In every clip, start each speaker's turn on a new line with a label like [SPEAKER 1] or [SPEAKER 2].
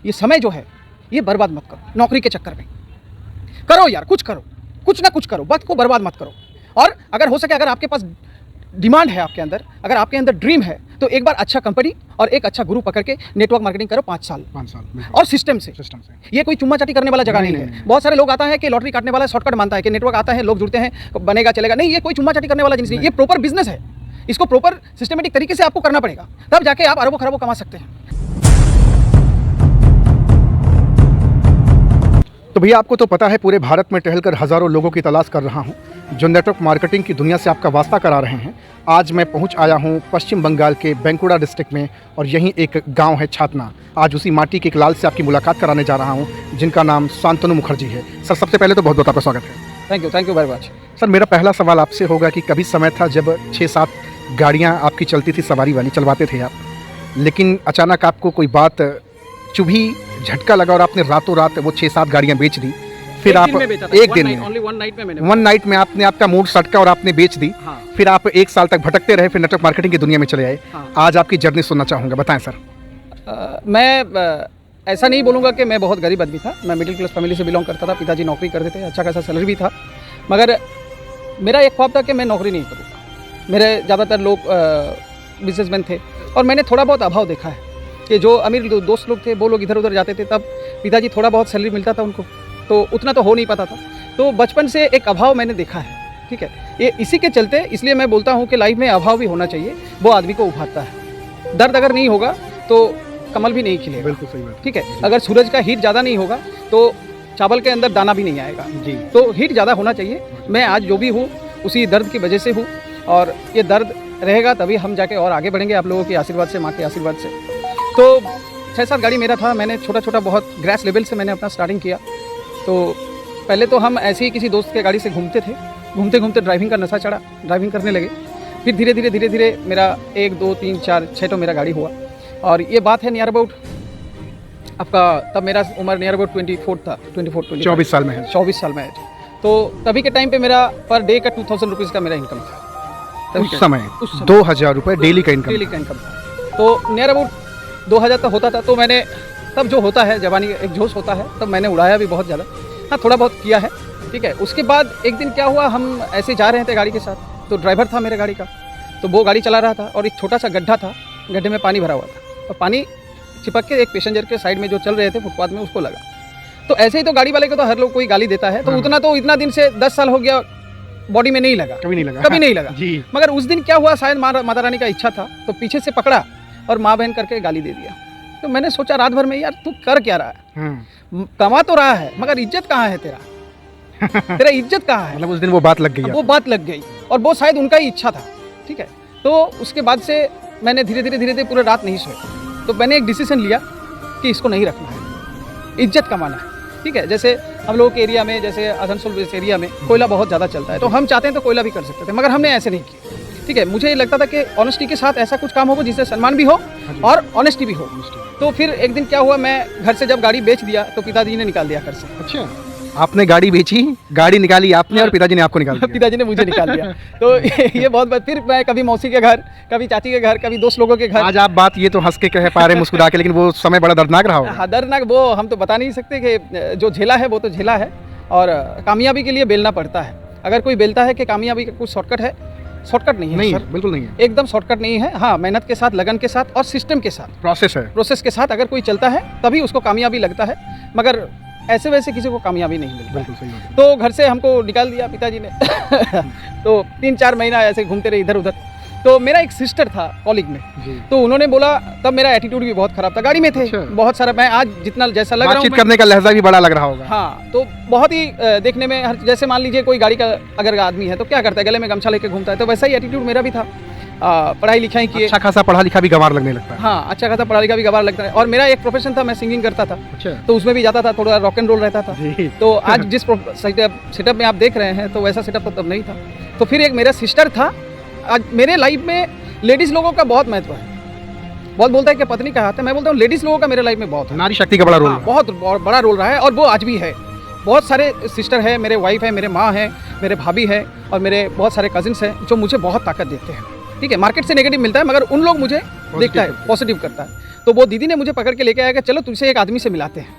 [SPEAKER 1] ये समय जो है ये बर्बाद मत करो नौकरी के चक्कर में। करो यार, कुछ करो, कुछ ना कुछ करो, वक्त को बर्बाद मत करो। और अगर हो सके, अगर आपके पास डिमांड है, आपके अंदर अगर आपके अंदर ड्रीम है, तो एक बार अच्छा कंपनी और एक अच्छा गुरु पकड़ के नेटवर्क मार्केटिंग करो 5 साल और सिस्टम से। ये कोई चुम्मा चाटी करने वाला जगह नहीं है। बहुत सारे लोग आता है कि लॉटरी काटने वाला शॉर्टकट मानता है कि नेटवर्क आता है, लोग जुड़ते हैं, बनेगा चलेगा। नहीं, ये कोई चुम्मा चाटी करने वाला जिनिस नहीं, ये प्रॉपर बिजनेस है। इसको प्रॉपर सिस्टमेटिक तरीके से आपको करना पड़ेगा, तब जाके आप अरबों खरबों कमा सकते हैं।
[SPEAKER 2] तो भैया, आपको तो पता है पूरे भारत में टहलकर हज़ारों लोगों की तलाश कर रहा हूं जो नेटवर्क मार्केटिंग की दुनिया से आपका वास्ता करा रहे हैं। आज मैं पहुंच आया हूं पश्चिम बंगाल के बांकुड़ा डिस्ट्रिक्ट में, और यहीं एक गांव है छातना। आज उसी माटी के एक लाल से आपकी मुलाकात कराने जा रहा हूं, जिनका नाम शांतनु मुखर्जी है। सर, सबसे पहले तो बहुत बहुत आपका स्वागत है।
[SPEAKER 1] Thank you very much.
[SPEAKER 2] Sir, मेरा पहला सवाल आपसे होगा कि कभी समय था जब 6-7 गाड़ियाँ आपकी चलती थी, सवारी वाली चलवाते थे आप, लेकिन अचानक आपको कोई बात चुभी, झटका लगा और आपने रातों रात वो 6-7 गाड़ियाँ बेच दी। फिर आप एक दिन में वन नाइट में आपने आपका मूड सटका और आपने बेच दी।
[SPEAKER 1] हाँ।
[SPEAKER 2] फिर आप 1 साल तक भटकते रहे, फिर नेटवर्क मार्केटिंग की दुनिया में चले आए।
[SPEAKER 1] हाँ।
[SPEAKER 2] आज आपकी जर्नी सुनना चाहूँगा, बताएं सर।
[SPEAKER 1] मैं ऐसा नहीं बोलूँगा कि मैं बहुत गरीब आदमी था। मैं मिडिल क्लास फैमिली से बिलोंग करता था। पिताजी नौकरी करते थे, अच्छा खासा सैलरी भी था, मगर मेरा एक ख्वाब था कि मैं नौकरी नहीं करूँगा। मेरे ज़्यादातर लोग बिजनेसमैन थे और मैंने थोड़ा बहुत अभाव देखा है कि जो अमीर दोस्त लोग थे वो लोग इधर उधर जाते थे, तब पिताजी थोड़ा बहुत सैलरी मिलता था उनको, तो उतना तो हो नहीं पाता था। तो बचपन से एक अभाव मैंने देखा है, ठीक है। ये इसी के चलते इसलिए मैं बोलता हूँ कि लाइफ में अभाव भी होना चाहिए, वो आदमी को उभारता है। दर्द अगर नहीं होगा तो कमल भी नहीं खिलेगा।
[SPEAKER 2] बिल्कुल सही बात,
[SPEAKER 1] ठीक है। अगर सूरज का हीट ज़्यादा नहीं होगा तो चावल के अंदर दाना भी नहीं आएगा
[SPEAKER 2] जी।
[SPEAKER 1] तो हीट ज़्यादा होना चाहिए। मैं आज जो भी हूँ उसी दर्द की वजह से हूँ, और ये दर्द रहेगा तभी हम जाके और आगे बढ़ेंगे, आप लोगों के आशीर्वाद से, माँ के आशीर्वाद से। तो 6-7 गाड़ी मेरा था। मैंने छोटा छोटा बहुत ग्रास लेवल से मैंने अपना स्टार्टिंग किया। तो पहले तो हम ऐसे ही किसी दोस्त के गाड़ी से घूमते थे, घूमते घूमते ड्राइविंग का नशा चढ़ा, ड्राइविंग करने लगे। फिर धीरे धीरे मेरा 1, 2, 3, 4, 6 तो मेरा गाड़ी हुआ। और ये बात है नियर अबाउट आपका, तब मेरा उम्र नियर अबाउट 24 था,
[SPEAKER 2] 24 साल में है।
[SPEAKER 1] 24 साल में है। तो तभी के टाइम पे मेरा पर डे का 2000 रुपीज़ का मेरा इनकम था।
[SPEAKER 2] उस समय 2000 रुपये डेली का इनकम
[SPEAKER 1] था। तो नियर अबाउट 2000 तक होता था। तो मैंने तब जो होता है, जवानी का एक जोश होता है, तब मैंने उड़ाया भी बहुत ज़्यादा। हाँ, थोड़ा बहुत किया है, ठीक है। उसके बाद एक दिन क्या हुआ, हम ऐसे जा रहे थे गाड़ी के साथ, तो ड्राइवर था मेरे गाड़ी का, तो वो गाड़ी चला रहा था और एक छोटा सा गड्ढा था, गड्ढे में पानी भरा हुआ था और पानी चिपक के एक पैसेंजर के साइड में जो चल रहे थे फुटपाथ में उसको लगा। तो ऐसे ही तो गाड़ी वाले को तो हर लोग कोई गाली देता है, तो इतना दिन से 10 साल हो गया, बॉडी में नहीं लगा, कभी नहीं लगा
[SPEAKER 2] जी।
[SPEAKER 1] मगर उस दिन क्या हुआ, शायद माता रानी का इच्छा था, तो पीछे से पकड़ा और माँ बहन करके गाली दे दिया। तो मैंने सोचा रात भर में, यार तू कर क्या रहा है, कमा तो रहा है मगर इज्जत कहाँ है तेरा इज्जत कहाँ है।
[SPEAKER 2] मतलब उस दिन वो बात लग गई,
[SPEAKER 1] वो बात लग गई और वो शायद उनका ही इच्छा था, ठीक है। तो उसके बाद से मैंने धीरे धीरे पूरे रात नहीं सोया। तो मैंने एक डिसीजन लिया कि इसको नहीं रखना है, इज्जत कमाना है, ठीक है। जैसे हम लोगों के एरिया में, जैसे आसनसोल इस एरिया में कोयला बहुत ज़्यादा चलता है, तो हम चाहते हैं तो कोयला भी कर सकते थे, मगर हमने ऐसे नहीं किया, ठीक है। मुझे लगता था कि ऑनेस्टी के साथ ऐसा कुछ काम हो जिससे सम्मान भी हो और ऑनेस्टी भी हो। तो फिर एक दिन क्या हुआ, मैं घर से जब गाड़ी बेच दिया तो पिताजी ने निकाल दिया घर से।
[SPEAKER 2] अच्छा, आपने गाड़ी बेची, गाड़ी निकाली आपने और पिताजी ने आपको निकाल दिया।
[SPEAKER 1] पिताजी ने मुझे निकाल दिया। तो ये बहुत बात। फिर मैं कभी मौसी के घर, कभी चाची के घर, कभी दोस्त लोगों के घर।
[SPEAKER 2] आज आप बात ये तो हंस के कह पा रहे, मुस्कुरा के, लेकिन वो समय बड़ा दर्दनाक रहा होगा।
[SPEAKER 1] हाँ, दर्दनाक, वो हम तो बता नहीं सकते कि जो झेला है वो तो झेला है, और कामयाबी के लिए बेलना पड़ता है। अगर कोई बेलता है कि कामयाबी का कुछ शॉर्टकट है, शॉर्टकट नहीं है।
[SPEAKER 2] नहीं
[SPEAKER 1] सर,
[SPEAKER 2] बिल्कुल नहीं है,
[SPEAKER 1] एकदम शॉर्टकट नहीं है। हाँ, मेहनत के साथ, लगन के साथ और सिस्टम के साथ, प्रोसेस के साथ अगर कोई चलता है तभी उसको कामयाबी लगता है, मगर ऐसे वैसे किसी को कामयाबी नहीं मिलती।
[SPEAKER 2] बिल्कुल सही बात है।
[SPEAKER 1] तो घर से हमको निकाल दिया पिताजी ने। तो 3-4 महीना ऐसे घूमते रहे इधर उधर। तो मेरा एक सिस्टर था कॉलेज में जी। तो उन्होंने बोला, तब मेरा एटीट्यूड भी बहुत खराब था, गाड़ी में थे। अच्छा। बहुत सारा, मैं आज जितना जैसा लग रहा हूँ,
[SPEAKER 2] बातचीत करने का लहजा भी बड़ा लग रहा होगा।
[SPEAKER 1] हाँ, तो बहुत ही देखने में हर, जैसे मान लीजिए कोई गाड़ी का अगर आदमी है तो क्या करता है, गले में गमछा लेके घूमता है, तो वैसा ही एटीट्यूड मेरा भी था। पढ़ाई लिखाई किए,
[SPEAKER 2] अच्छा खासा पढ़ा लिखा भी गंवार लगने लगता है।
[SPEAKER 1] हाँ, अच्छा खासा पढ़ा लिखा भी गंवार लगता है। और मेरा एक प्रोफेशन था, मैं सिंगिंग करता था।
[SPEAKER 2] अच्छा।
[SPEAKER 1] तो उसमें भी जाता था, थोड़ा रॉक एंड रोल रहता था। तो आज जिस सेटअप में आप देख रहे हैं, तो वैसा सेटअप तो तब नहीं था। तो फिर एक मेरा सिस्टर था। आज मेरे लाइफ में लेडीज़ लोगों का बहुत महत्व है। बहुत बोलता है कि पत्नी का हाथ है, मैं बोलता हूँ लेडीज़ लोगों का मेरे लाइफ में बहुत है।
[SPEAKER 2] नारी शक्ति का बड़ा रोल है।
[SPEAKER 1] बहुत बड़ा रोल रहा है और वो आज भी है। बहुत सारे सिस्टर है, मेरे वाइफ है, मेरे माँ है, मेरे भाभी है और मेरे बहुत सारे कजिन्स हैं जो मुझे बहुत ताकत देते हैं। ठीक है, मार्केट से नेगेटिव मिलता है, मगर उन लोग मुझे देखता है, पॉजिटिव करता है। तो वो दीदी ने मुझे पकड़ के लेके आया कि चलो तुझसे एक आदमी से मिलाते हैं।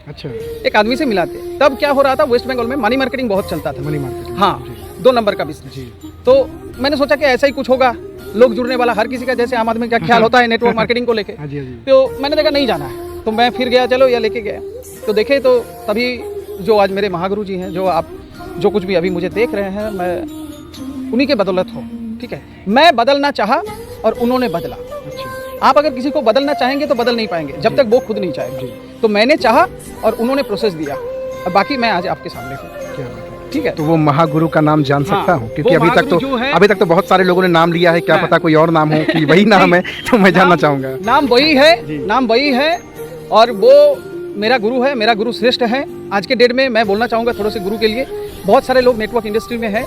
[SPEAKER 2] अच्छा,
[SPEAKER 1] एक आदमी से मिलाते हैं। तब क्या हो रहा था, वेस्ट बंगाल में मनी मार्केटिंग बहुत चलता था।
[SPEAKER 2] मनी मार्केट,
[SPEAKER 1] हाँ, 2 नंबर का बिजनेस।
[SPEAKER 2] जी।
[SPEAKER 1] तो मैंने सोचा कि ऐसा ही कुछ होगा, लोग जुड़ने वाला, हर किसी का जैसे आम आदमी का ख्याल होता है नेटवर्क मार्केटिंग को लेके।
[SPEAKER 2] हाँ जी, हाँ जी।
[SPEAKER 1] तो मैंने देखा नहीं जाना है, तो मैं फिर गया, चलो या लेके गया। तो देखे तो तभी जो आज मेरे महागुरु जी हैं, जो आप जो कुछ भी अभी मुझे देख रहे हैं, मैं उन्हीं के बदौलत हूँ। ठीक है, मैं बदलना चाहा और उन्होंने बदला।
[SPEAKER 2] अच्छा,
[SPEAKER 1] आप अगर किसी को बदलना चाहेंगे तो बदल नहीं पाएंगे जब तक वो खुद नहीं चाहेगा। तो मैंने चाहा और उन्होंने प्रोसेस दिया, और बाकी मैं आज आपके सामने हूँ।
[SPEAKER 2] क्या बात है।
[SPEAKER 1] ठीक है,
[SPEAKER 2] तो वो महागुरु का नाम जान सकता हूँ? क्योंकि
[SPEAKER 1] वो महागुरु जो है-
[SPEAKER 2] अभी तक तो बहुत सारे लोगों ने नाम लिया है, क्या
[SPEAKER 1] हाँ।
[SPEAKER 2] पता कोई और नाम हो कि वही नाम है, तो मैं जानना चाहूँगा।
[SPEAKER 1] नाम वही है, नाम वही है, और वो मेरा गुरु है, मेरा गुरु श्रेष्ठ है। आज के डेट में मैं बोलना चाहूँगा थोड़े से गुरु के लिए। बहुत सारे लोग नेटवर्क इंडस्ट्री में हैं,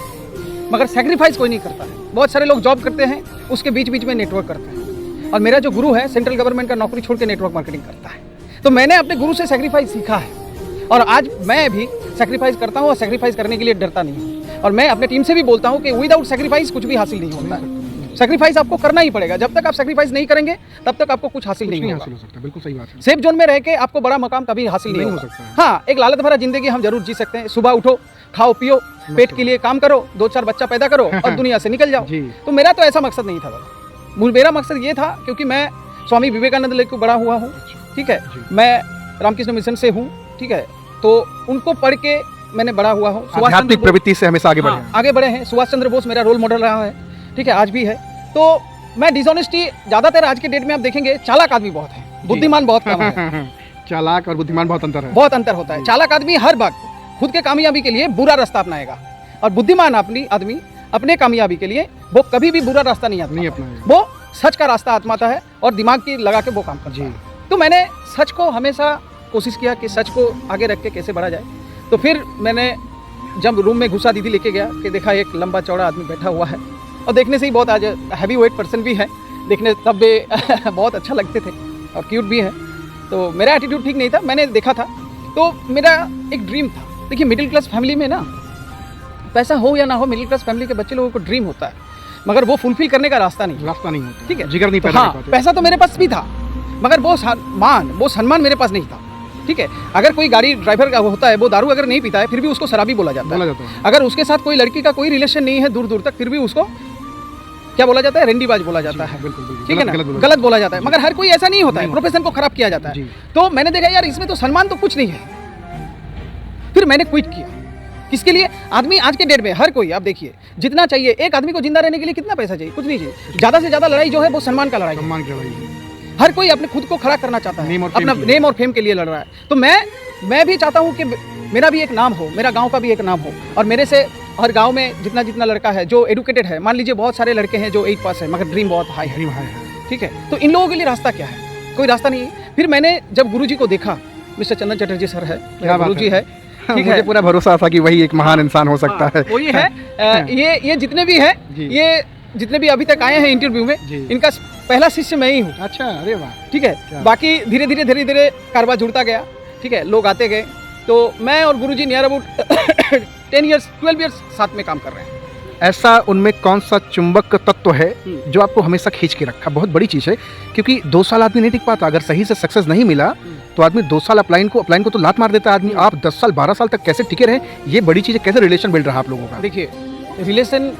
[SPEAKER 1] मगर सेक्रीफाइस कोई नहीं करता है। बहुत सारे लोग जॉब करते हैं, उसके बीच बीच में नेटवर्क करते हैं। और मेरा जो गुरु है, सेंट्रल गवर्नमेंट का नौकरी छोड़ के नेटवर्क मार्केटिंग करता है। तो मैंने अपने गुरु से सेक्रीफाइस सीखा है, और आज मैं भी सेक्रीफाइस करता हूँ, और सेक्रीफाइस करने के लिए डरता नहीं हूँ। और मैं अपने टीम से भी बोलता हूँ कि विदाउट सेक्रीफाइस कुछ भी हासिल नहीं होता है। सेक्रीफाइस आपको करना ही पड़ेगा। जब तक आप सेक्रीफाइस नहीं करेंगे, तब तक आपको कुछ हासिल नहीं होगा।
[SPEAKER 2] हासिल हो सकता है, बिल्कुल सही बात है।
[SPEAKER 1] सेफ जोन में रह के आपको बड़ा मकाम कभी हासिल नहीं
[SPEAKER 2] नहीं
[SPEAKER 1] हो
[SPEAKER 2] हो
[SPEAKER 1] सकता
[SPEAKER 2] सकता
[SPEAKER 1] हाँ, एक लालच भरा जिंदगी हम जरूर जी सकते हैं। सुबह उठो, खाओ पियो, पेट के लिए काम करो, 2-4 बच्चा पैदा करो और दुनिया से निकल जाओ।
[SPEAKER 2] जी।
[SPEAKER 1] तो मेरा तो ऐसा मकसद नहीं था दादा। मेरा मकसद ये था, क्योंकि मैं स्वामी विवेकानंद लेके बड़ा हुआ हूँ। ठीक है,
[SPEAKER 2] जी।
[SPEAKER 1] मैं रामकृष्ण मिशन से हूँ। ठीक है, तो उनको पढ़ के मैंने बड़ा हुआ हूँ।
[SPEAKER 2] आध्यात्मिक प्रवृत्ति से हमेशा आगे बढ़े हैं।
[SPEAKER 1] आगे बढ़े हैं। सुभाष चंद्र बोस मेरा रोल मॉडल रहा है। ठीक है, आज भी है। तो मैं डिसऑनेस्टी ज़्यादातर आज के डेट में आप देखेंगे, चालाक आदमी बहुत है, बुद्धिमान बहुत कम है।
[SPEAKER 2] चालाक और बुद्धिमान बहुत अंतर है।
[SPEAKER 1] बहुत अंतर होता है। चालाक आदमी हर वक्त खुद के कामयाबी के लिए बुरा रास्ता अपनाएगा, और बुद्धिमान आदमी अपने कामयाबी के लिए वो कभी भी बुरा रास्ता नहीं अपनाएगा। वो सच का रास्ता आजमाता है और दिमाग की लगा के वो काम करता है। तो मैंने सच को हमेशा कोशिश किया कि सच को आगे रख के कैसे बढ़ा जाए। तो फिर मैंने जब रूम में घुसा, दीदी लेके गया कि देखा एक लंबा चौड़ा आदमी बैठा हुआ है, और देखने से ही बहुत आज हैवी वेट पर्सन भी है, देखने तब भी बहुत अच्छा लगते थे और क्यूट भी है। तो मेरा एटीट्यूड ठीक नहीं था, मैंने देखा था। तो मेरा एक ड्रीम था। देखिए, मिडिल क्लास फैमिली में ना, पैसा हो या ना हो, मिडिल क्लास फैमिली के बच्चे लोगों को ड्रीम होता है, मगर वो फुलफिल करने का रास्ता नहीं
[SPEAKER 2] होता।
[SPEAKER 1] ठीक है,
[SPEAKER 2] जिगर नहीं
[SPEAKER 1] तो
[SPEAKER 2] पैदा
[SPEAKER 1] हाँ,
[SPEAKER 2] कर पाते।
[SPEAKER 1] पैसा तो मेरे पास भी था, मगर वो सम्मान मेरे पास नहीं था। ठीक है, अगर कोई गाड़ी ड्राइवर का होता है, वो दारू अगर नहीं पीता है, फिर भी उसको शराबी बोला जाता है। अगर उसके साथ कोई लड़की का कोई रिलेशन नहीं है दूर दूर तक, फिर भी उसको क्या बोला जाता है, रेंडीबाज बोला जाता है। ठीक है ना, गलत बोला जाता है। मगर हर कोई ऐसा नहीं होता है, प्रोफेशन को खराब किया जाता है। तो मैंने देखा यार, इसमें तो सम्मान तो कुछ नहीं है। फिर मैंने क्विट किया। किसके लिए? आदमी आज के डेट में हर कोई, आप देखिए, जितना चाहिए एक आदमी को जिंदा रहने के लिए, कितना पैसा चाहिए? कुछ नहीं चाहिए। ज्यादा से ज्यादा लड़ाई जो है वो सम्मान का लड़ाई है। हर कोई अपने खुद को खड़ा करना चाहता है, अपना नेम और फेम के लिए लड़ रहा है। तो मैं भी चाहता हूँ कि मेरा भी एक नाम हो, मेरा गांव का भी एक नाम हो, और मेरे से हर गांव में जितना लड़का है जो एडुकेटेड है, मान लीजिए बहुत सारे लड़के हैं जो 8 पास है, मगर ड्रीम बहुत हाई है। ठीक है, तो इन लोगों के लिए रास्ता क्या है? कोई रास्ता नहीं है। फिर मैंने जब गुरुजी को देखा, मिस्टर चंदन चटर्जी सर है, गुरुजी है। ठीक है,
[SPEAKER 2] मुझे पूरा भरोसा था कि वही एक महान इंसान हो सकता है।
[SPEAKER 1] वही है। ये जितने भी है, ये जितने भी अभी तक आए हैं इंटरव्यू में, इनका पहला शिष्य मैं ही हूँ।
[SPEAKER 2] अच्छा, अरे वाह।
[SPEAKER 1] ठीक है, बाकी धीरे धीरे कारोबार जुड़ता गया। ठीक है, लोग आते गए। तो मैं और गुरुजी नियर अबाउट 10 ईयर्स 12 ईयर्स साथ में काम कर रहे हैं।
[SPEAKER 2] ऐसा उनमें कौन सा चुंबक तत्व है जो आपको हमेशा खींच के रखा? बहुत बड़ी चीज़ है, क्योंकि 2 साल आदमी नहीं टिक पाता। अगर सही से सक्सेस नहीं मिला तो आदमी 2 साल अपलाइन को तो लात मार देता है आदमी। आप 10 साल 12 साल तक कैसे टिके रहे, ये बड़ी चीज़ है। कैसे रिलेशन बिल्ड रहा आप लोगों का?
[SPEAKER 1] देखिए, रिलेशन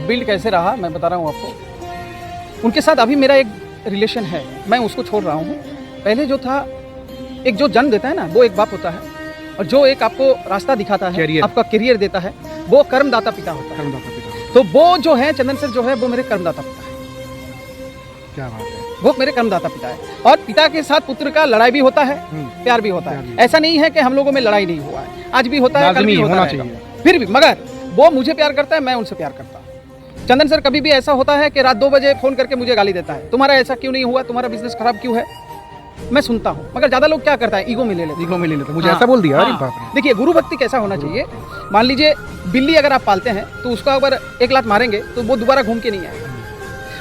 [SPEAKER 1] बिल्ड कैसे रहा मैं बता रहा हूँ आपको। उनके साथ अभी मेरा एक रिलेशन है, मैं उसको छोड़ रहा हूँ। पहले जो था, एक जो जन्म देता है ना, वो एक बाप होता है, और जो एक आपको रास्ता दिखाता है, आपका करियर देता है, वो कर्मदाता पिता होता है। तो वो जो है चंदन सर जो है, वो मेरे कर्मदाता पिता है।
[SPEAKER 2] क्या बात है।
[SPEAKER 1] वो मेरे कर्मदाता पिता है। और पिता के साथ पुत्र का लड़ाई भी होता है, प्यार भी होता है। ऐसा नहीं है कि हम लोगों में लड़ाई नहीं हुआ है, आज भी होता है, कल भी होना चाहिए। फिर भी मगर वो मुझे प्यार करता है, मैं उनसे प्यार करता हूँ। चंदन सर कभी भी ऐसा होता है कि रात 2 बजे फोन करके मुझे गाली देता है, तुम्हारा ऐसा क्यों नहीं हुआ, तुम्हारा बिजनेस खराब क्यों है। मैं सुनता हूँ, मगर ज्यादा लोग क्या करता है, ईगो में ले लेते।
[SPEAKER 2] मुझे ऐसा बोल दिया। अरे बाप रे।
[SPEAKER 1] देखिए, गुरु भक्ति कैसा होना चाहिए। मान लीजिए बिल्ली अगर आप पालते हैं, तो उसका अगर 1 लात मारेंगे तो वो दोबारा घूम के नहीं आएगा।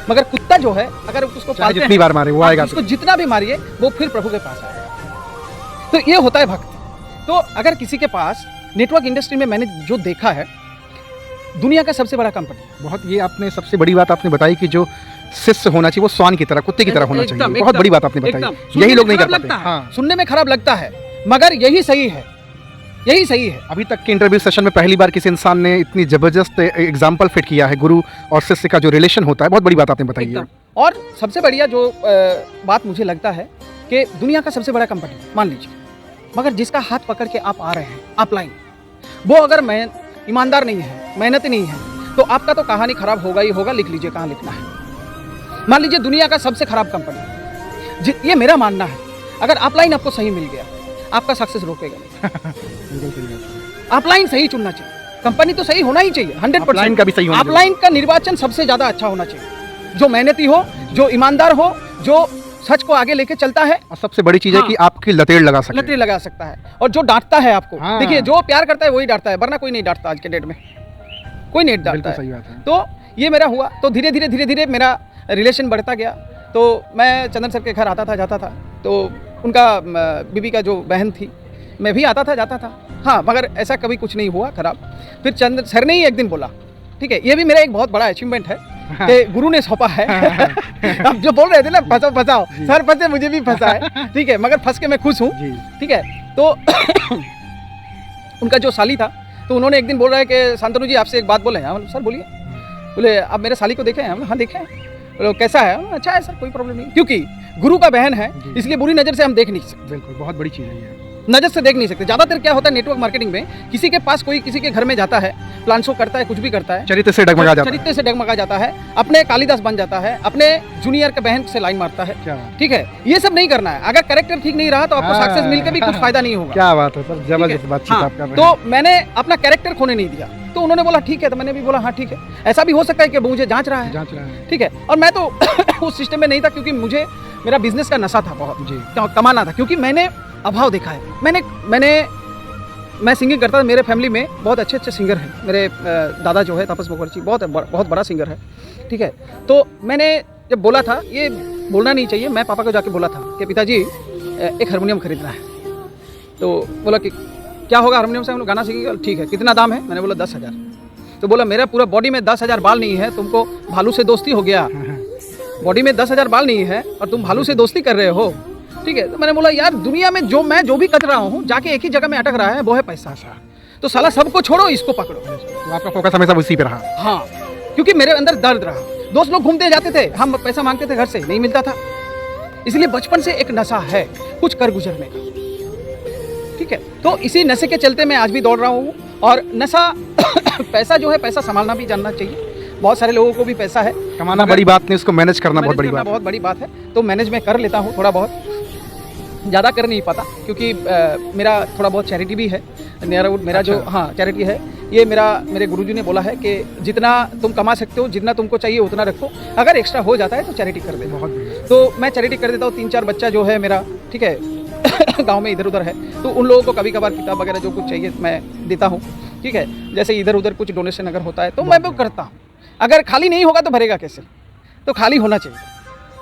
[SPEAKER 1] मगर कुत्ता जो है, अगर उसको पालते
[SPEAKER 2] जितनी बार मारे वो आएगा,
[SPEAKER 1] उसको जितना भी मारिए वो फिर प्रभु के पास आएगा। तो ये होता है भक्ति। तो अगर किसी के पास नेटवर्क इंडस्ट्री में मैंने जो देखा है, दुनिया का सबसे बड़ा कंपनी।
[SPEAKER 2] बहुत, ये आपने सबसे बड़ी बात आपने बताई कि जो शिष्य होना चाहिए वो श्वान की तरह, कुत्ते की तरह होना चाहिए। बहुत बड़ी बात आपने बताई, यही लोग नहीं कर पाते। हाँ,
[SPEAKER 1] सुनने में खराब लगता है मगर यही सही है, यही सही है।
[SPEAKER 2] अभी तक के इंटरव्यू सेशन में पहली बार किसी इंसान ने इतनी जबरदस्त एग्जाम्पल फिट किया है गुरु और शिष्य का जो रिलेशन होता है। बहुत बड़ी बात आपने बताई है।
[SPEAKER 1] और सबसे बढ़िया जो बात मुझे लगता है कि दुनिया का सबसे बड़ा कंपनी मान लीजिए, मगर जिसका हाथ पकड़ के आप आ रहे हैं अपलाइन, वो अगर ईमानदार नहीं है, मेहनती नहीं है, तो आपका तो कहानी खराब होगा ही होगा। लिख लीजिए कहाँ लिखना है। मान लीजिए दुनिया का सबसे खराब कंपनी, ये मेरा मानना है। अगर अपलाइन आपको सही मिल गया, आपका सक्सेस रोकेगा नहीं। अपलाइन सही चुनना चाहिए, कंपनी तो सही होना ही चाहिए 100%।
[SPEAKER 2] का भी सही होना चाहिए।
[SPEAKER 1] अपलाइन का निर्वाचन सबसे ज्यादा अच्छा होना चाहिए, जो मेहनती हो, जो ईमानदार हो, जो सच को आगे लेके चलता है।
[SPEAKER 2] और सबसे बड़ी चीज है कि आपकी लतेड़ लगा सकता है,
[SPEAKER 1] लतेड़ लगा सकता है, और जो डांटता है आपको।
[SPEAKER 2] हाँ।
[SPEAKER 1] देखिए, जो प्यार करता है वही डांटता है, वरना कोई नहीं डांटता। आज के डेट में कोई नहीं डांटता है।
[SPEAKER 2] सही बात है।
[SPEAKER 1] तो ये मेरा हुआ, तो धीरे धीरे मेरा रिलेशन बढ़ता गया। तो मैं चंदन सर के घर आता था, जाता था, तो उनका बीबी का जो बहन थी, मैं भी आता था, जाता था। हाँ, मगर ऐसा कभी कुछ नहीं हुआ खराब। फिर चंदन सर ने ही एक दिन बोला, ठीक है, ये भी मेरा एक बहुत बड़ा अचीवमेंट है कि गुरु ने सौंपा है। अब जो बोल रहे थे ना, फंसाओ, सर फंसे, मुझे भी फंसा है, ठीक है, मगर फंस के मैं खुश हूँ, ठीक है। तो उनका जो साली था, तो उन्होंने एक दिन बोल रहा है कि शांतनु जी आपसे एक बात बोले। सर बोलिए। बोले आप मेरे साली को देखे हैं? हाँ देखे हैं। बोले कैसा है? अच्छा है सर, कोई प्रॉब्लम नहीं। क्योंकि गुरु का बहन है, इसलिए बुरी नज़र से हम देख नहीं सकते।
[SPEAKER 2] बिल्कुल, बहुत बड़ी चीज़ है ये,
[SPEAKER 1] नज़र से देख नहीं सकते। ज़्यादातर क्या होता है नेटवर्क मार्केटिंग में, किसी के पास कोई किसी के घर में जाता है, प्लान शो करता है, कुछ भी करता है,
[SPEAKER 2] चरित्र से डगमगा
[SPEAKER 1] जाता है, अपने कालिदास बन जाता है, अपने जूनियर के बहन से लाइन मारता है। ठीक है, ये सब नहीं करना है। अगर कैरेक्टर ठीक नहीं रहा तो आपको सक्सेस मिलकर भी कुछ फायदा नहीं होगा।
[SPEAKER 2] क्या बात है सर, जबरदस्त बातचीत आप कर रहे हैं।
[SPEAKER 1] तो मैंने अपना कैरेक्टर खोने नहीं दिया। तो उन्होंने बोला ठीक है, तो मैंने भी बोला हाँ ठीक है। ऐसा भी हो सकता है कि मुझे जांच रहा है, ठीक है। और मैं तो उस सिस्टम में नहीं था, क्योंकि मुझे मेरा बिजनेस का नशा था बहुत जी, कमाना था। क्योंकि मैंने अभाव देखा है। मैं सिंगिंग करता था। मेरे फैमिली में बहुत अच्छे अच्छे सिंगर हैं। मेरे दादा जो है तापस मुखर्जी, बहुत बड़ा सिंगर है, ठीक है। तो मैंने जब बोला था, ये बोलना नहीं चाहिए, मैं पापा को जाके बोला था कि पिताजी एक हारमोनियम खरीदना है। तो बोला कि क्या होगा हारमोनियम से, हम लोग गाना सीखेंगे। ठीक है, कितना दाम है? मैंने बोला 10,000। तो बोला मेरा पूरा बॉडी में 10,000 बाल नहीं है, तुमको भालू से दोस्ती हो गया। बॉडी में 10,000 बाल नहीं है और तुम भालू से दोस्ती कर रहे हो, ठीक है। तो मैंने बोला यार दुनिया में मैं जो भी कर रहा हूँ, जाके एक ही जगह में अटक रहा है, वो है पैसा। तो साला सबको छोड़ो, इसको पकड़ो।
[SPEAKER 2] तो आपका फोकस हमेशा उसी पे रहा?
[SPEAKER 1] हाँ, क्योंकि मेरे अंदर दर्द रहा। दोस्त लोग घूमते जाते थे, हम पैसा मांगते थे, घर से नहीं मिलता था। इसलिए बचपन से एक नशा है कुछ कर गुजरने का, ठीक है। तो इसी नशे के चलते मैं आज भी दौड़ रहा हूँ। और नशा पैसा जो है, पैसा संभालना भी जानना चाहिए। बहुत सारे लोगों को भी पैसा है,
[SPEAKER 2] कमाना बड़ी बात नहीं, उसको मैनेज करना बहुत बड़ी बात
[SPEAKER 1] है। तो मैनेज मैं कर लेता हूँ, थोड़ा बहुत, ज़्यादा कर नहीं पाता। क्योंकि मेरा थोड़ा बहुत चैरिटी भी है। नियरवुड मेरा जो चैरिटी है, ये मेरे गुरुजी ने बोला है कि जितना तुम कमा सकते हो, जितना तुमको चाहिए उतना रखो, अगर एक्स्ट्रा हो जाता है तो चैरिटी कर दे।
[SPEAKER 2] बहुत बढ़िया।
[SPEAKER 1] तो मैं चैरिटी कर देता हूँ। 3-4 बच्चा जो है मेरा, ठीक है, गांव में इधर उधर है, तो उन लोगों को कभी कभार किताब वगैरह जो कुछ चाहिए मैं देता हूँ, ठीक है। जैसे इधर उधर कुछ डोनेशन अगर होता है तो मैं वो करता हूँ। अगर खाली नहीं होगा तो भरेगा कैसे? तो खाली होना चाहिए,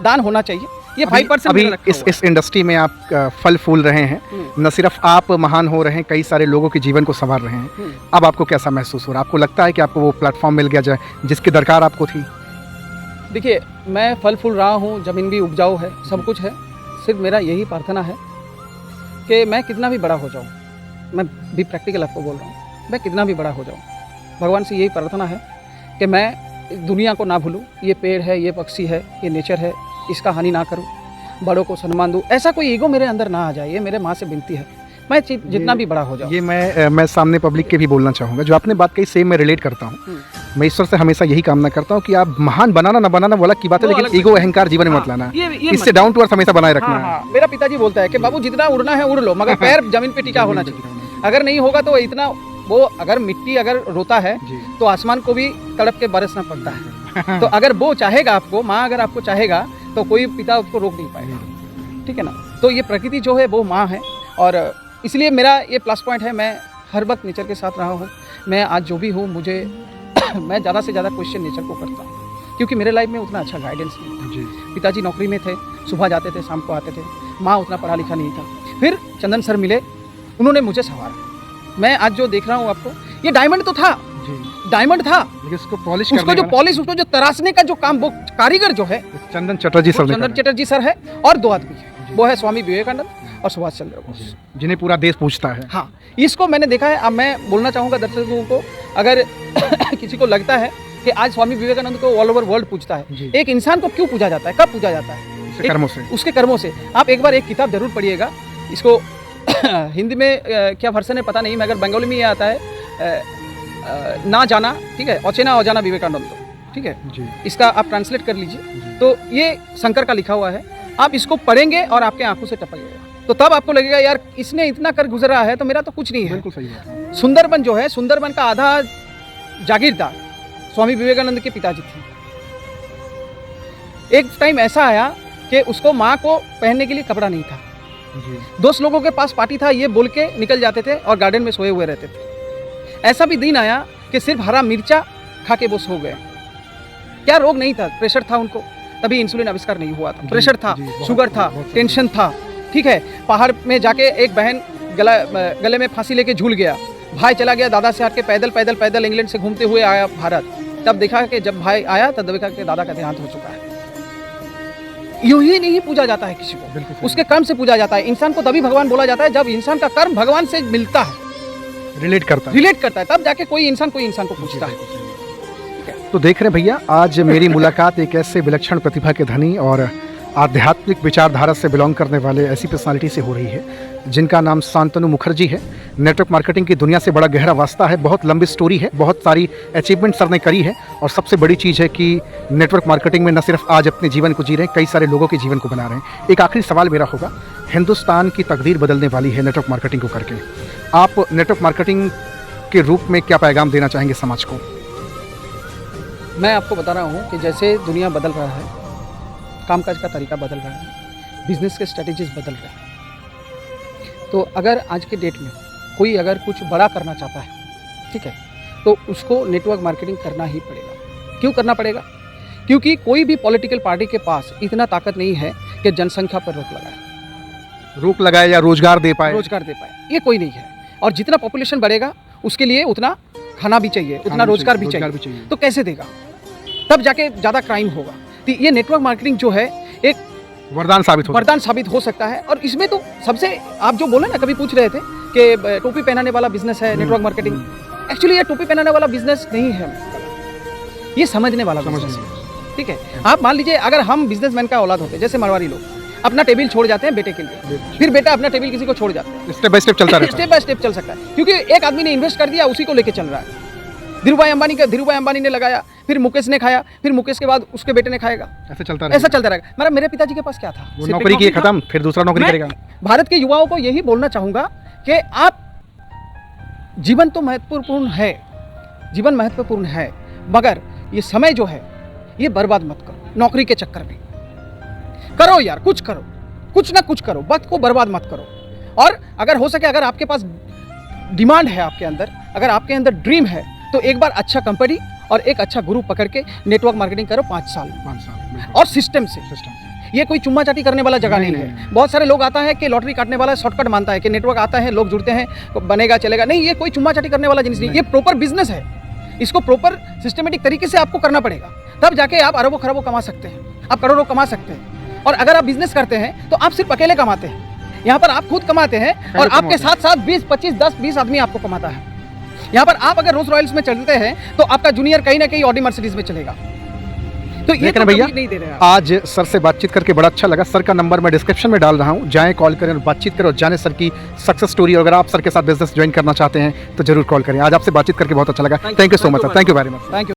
[SPEAKER 1] दान होना चाहिए। ये 5%
[SPEAKER 2] अभी इस इंडस्ट्री में आप फल फूल रहे हैं, न सिर्फ आप महान हो रहे हैं, कई सारे लोगों के जीवन को संवार रहे हैं। अब आपको कैसा महसूस हो रहा है? आपको लगता है कि आपको वो प्लेटफॉर्म मिल गया जाए जिसकी दरकार आपको थी?
[SPEAKER 1] देखिए, मैं फल फूल रहा हूँ, ज़मीन भी उपजाऊ है, सब कुछ है। सिर्फ मेरा यही प्रार्थना है कि मैं कितना भी बड़ा हो जाऊँ, मैं भी प्रैक्टिकल आपको बोल रहा हूँ, मैं कितना भी बड़ा हो जाऊँ, भगवान से यही प्रार्थना है कि मैं दुनिया को ना भूलूँ। ये पेड़ है, ये पक्षी है, ये नेचर है, इसका हानि ना करूँ, बड़ों को सम्मान दूँ। ऐसा कोई ईगो मेरे अंदर ना आ जाए, ये मेरे माँ से विनती है। मैं जितना भी बड़ा हो जाऊँ।
[SPEAKER 2] ये मैं सामने पब्लिक के भी बोलना चाहूँगा। जो आपने बात कही सेम मैं रिलेट करता हूँ। मैं ईश्वर से हमेशा यही कामना करता हूँ कि आप महान बनाना ना बनाना वो अलग की बात है, लेकिन ईगो अहंकार जीवन में मत लाना। इससे डाउन टू अर्थ हमेशा बनाए रखना है।
[SPEAKER 1] मेरा पिताजी बोलता है कि बाबू जितना उड़ना है उड़ लो, मगर पैर जमीन पे टिका होना चाहिए। अगर नहीं होगा तो इतना वो, अगर मिट्टी अगर रोता है तो आसमान को भी तड़प के बरसना पड़ता है। तो अगर वो चाहेगा आपको, माँ अगर आपको चाहेगा, तो कोई पिता उसको रोक नहीं पाएगा, ठीक है ना। तो ये प्रकृति जो है वो माँ है, और इसलिए मेरा ये प्लस पॉइंट है। मैं हर वक्त नेचर के साथ रहा हूँ। मैं आज जो भी हूँ, मुझे मैं ज़्यादा से ज़्यादा क्वेश्चन नेचर को करता हूँ, क्योंकि मेरे लाइफ में उतना अच्छा गाइडेंस नहीं था। पिताजी नौकरी में थे, सुबह जाते थे, शाम को आते थे। माँ उतना पढ़ा लिखा नहीं था। फिर चंदन सर मिले, उन्होंने मुझे संवारा। मैं आज जो देख रहा हूँ आपको, ये डायमंड तो था, डायमंड था,
[SPEAKER 2] उसको पॉलिश
[SPEAKER 1] उसको जो पॉलिश, उसको जो तराशने का जो काम, वो कारीगर जो है
[SPEAKER 2] चंदन चटर्जी सर,
[SPEAKER 1] चंदन चटर्जी सर है, और दो आदमी है, वो है स्वामी विवेकानंद और सुभाष चंद्र बोस,
[SPEAKER 2] जिन्हें पूरा देश पूछता है।
[SPEAKER 1] हाँ, इसको मैंने देखा है। अब मैं बोलना चाहूँगा दर्शकों को, अगर किसी को लगता है कि आज स्वामी विवेकानंद को ऑल ओवर वर्ल्ड पूछता है, एक इंसान को क्यों पूजा जाता है, कब पूजा जाता है?
[SPEAKER 2] कर्मों से,
[SPEAKER 1] उसके कर्मों से। आप एक बार एक किताब जरूर पढ़िएगा, इसको हिंदी में क्या वर्षन है पता नहीं, मगर बंगाली में ये आता है ना जाना, ठीक है, औचेना औजाना विवेकानंद, ठीक है जी। इसका आप ट्रांसलेट कर लीजिए, तो ये शंकर का लिखा हुआ है। आप इसको पढ़ेंगे और आपके आंखों से टपकेगा, तो तब आपको लगेगा यार इसने इतना कर गुजरा है तो मेरा तो कुछ नहीं है।
[SPEAKER 2] बिल्कुल सही है।
[SPEAKER 1] सुंदरबन जो है, सुंदरबन का आधा जागीरदार स्वामी विवेकानंद के पिताजी थे। एक टाइम ऐसा आया कि उसको माँ को पहनने के लिए कपड़ा नहीं था, दोस्त लोगों के पास पार्टी था ये बोल के निकल जाते थे और गार्डन में सोए हुए रहते थे। ऐसा भी दिन आया कि सिर्फ हरा मिर्चा खा के वो सो गए। क्या रोग नहीं था, प्रेशर था उनको, तभी इंसुलिन आविष्कार नहीं हुआ था। प्रेशर था, शुगर था, टेंशन था, ठीक है। पहाड़ में जाके एक बहन गले में फांसी लेके झूल गया, भाई चला गया दादा से हट के पैदल पैदल पैदल इंग्लैंड से घूमते हुए आया भारत। तब देखा कि जब भाई आया तब देखा कि दादा का देहांत हो चुका है। यूं ही नहीं पूजा जाता है किसी को, उसके कर्म से पूजा जाता है। इंसान को तभी भगवान बोला जाता है जब इंसान का कर्म भगवान से मिलता है, रिलेट करता है, तब जाके कोई इंसान को पूछता है।
[SPEAKER 2] तो देख रहे हैं भैया, आज मेरी मुलाकात एक ऐसे विलक्षण प्रतिभा के धनी और आध्यात्मिक विचारधारा से बिलोंग करने वाले ऐसी पर्सनालिटी से हो रही है जिनका नाम शांतनु मुखर्जी है। नेटवर्क मार्केटिंग की दुनिया से बड़ा गहरा वास्ता है, बहुत लंबी स्टोरी है, बहुत सारी अचीवमेंट सर ने करी है, और सबसे बड़ी चीज़ है कि नेटवर्क मार्केटिंग में न सिर्फ आज अपने जीवन को जी रहे हैं, कई सारे लोगों के जीवन को बना रहे हैं। एक आखिरी सवाल मेरा होगा, हिंदुस्तान की तकदीर बदलने वाली है नेटवर्क मार्केटिंग को करके, आप नेटवर्क मार्केटिंग के रूप में क्या पैगाम देना चाहेंगे समाज को?
[SPEAKER 1] मैं आपको बता रहा हूँ कि जैसे दुनिया बदल रहा है, कामकाज का तरीका बदल रहा है, बिजनेस के स्ट्रेटजीज बदल रहे हैं, तो अगर आज के डेट में कोई अगर कुछ बड़ा करना चाहता है, ठीक है, तो उसको नेटवर्क मार्केटिंग करना ही पड़ेगा। क्यों करना पड़ेगा? क्योंकि कोई भी पॉलिटिकल पार्टी के पास इतना ताकत नहीं है कि जनसंख्या पर रोक लगाए या रोजगार दे पाए, ये कोई नहीं है। और जितना पॉपुलेशन बढ़ेगा उसके लिए उतना खाना भी चाहिए, उतना रोजगार भी चाहिए। तो कैसे देगा? तब जाके ज़्यादा क्राइम होगा। तो ये नेटवर्क मार्केटिंग जो है एक वरदान साबित हो सकता है। और इसमें तो सबसे, आप जो बोले ना, कभी पूछ रहे थे कि टोपी पहनाने वाला बिजनेस है नेटवर्क मार्केटिंग, एक्चुअली ये टोपी पहनाने वाला बिजनेस नहीं है, ये समझने वाला बिजनेस है, ठीक है। आप मान लीजिए अगर हम बिजनेसमैन का औलाद होते, जैसे मारवाड़ी लोग अपना टेबल छोड़ जाते हैं बेटे के लिए, फिर बेटा अपना टेबल किसी को छोड़ जाता है,
[SPEAKER 2] स्टेप बाय स्टेप चलता रहता है,
[SPEAKER 1] स्टेप बाय स्टेप चल सकता है, क्योंकि एक आदमी ने इन्वेस्ट कर दिया, उसी को लेके चल रहा है। धीरूभाई अंबानी ने लगाया, फिर मुकेश ने खाया, फिर मुकेश के बाद उसके बेटे ने खाएगा, ऐसा चलता रहेगा। मतलब मेरे पिताजी के पास क्या था,
[SPEAKER 2] वो नौकरी की खत्म, फिर दूसरा नौकरी करेगा।
[SPEAKER 1] भारत के युवाओं को यही बोलना चाहूंगा कि आप, जीवन तो महत्वपूर्ण है, जीवन महत्वपूर्ण है, मगर ये समय जो है ये बर्बाद मत करो नौकरी के चक्कर में। करो यार, कुछ करो, कुछ ना कुछ करो, वक्त को बर्बाद मत करो। और अगर हो सके, अगर आपके पास डिमांड है, आपके अंदर, अगर आपके अंदर ड्रीम है, तो एक बार अच्छा कंपनी और एक अच्छा गुरु पकड़ के नेटवर्क मार्केटिंग करो 5 साल और सिस्टम से। ये कोई चुम्मा चाटी करने वाला जगह नहीं है। बहुत सारे लोग आता है कि लॉटरी काटने वाला शॉर्टकट मानता है कि नेटवर्क आता है, लोग जुड़ते हैं, बनेगा चलेगा। नहीं, ये कोई चुम्मा चाटी करने वाला जिनिस नहीं, ये प्रॉपर बिजनेस है। इसको प्रॉपर सिस्टमेटिक तरीके से आपको करना पड़ेगा, तब जाके आप अरबों खरबों कमा सकते हैं, आप करोड़ों कमा सकते हैं। और अगर आप बिजनेस करते हैं तो आप सिर्फ अकेले कमाते हैं, यहाँ पर आप खुद कमाते हैं और आपके साथ साथ 20, 25, 10, 20 आदमी आपको कमाता है। यहाँ पर आप अगर रोल्स रॉयल्स में चलते हैं तो आपका जूनियर कहीं ना कहीं ऑडी मर्सिडीज में चलेगा। तो ये तो भैया नहीं दे रहे हैं।
[SPEAKER 2] आज सर से बातचीत करके बड़ा अच्छा लगा। सर का नंबर मैं डिस्क्रिप्शन में डाल रहा हूँ, जाएं, कॉल करें और बातचीत करें और जाने सर की सक्सेस स्टोरी। अगर आप सर के साथ बिजनेस ज्वाइन करना चाहते हैं तो जरूर कॉल करें। आज आपसे बातचीत करके बहुत अच्छा लगा। Thank you so much sir, thank you very much.
[SPEAKER 1] Thank you.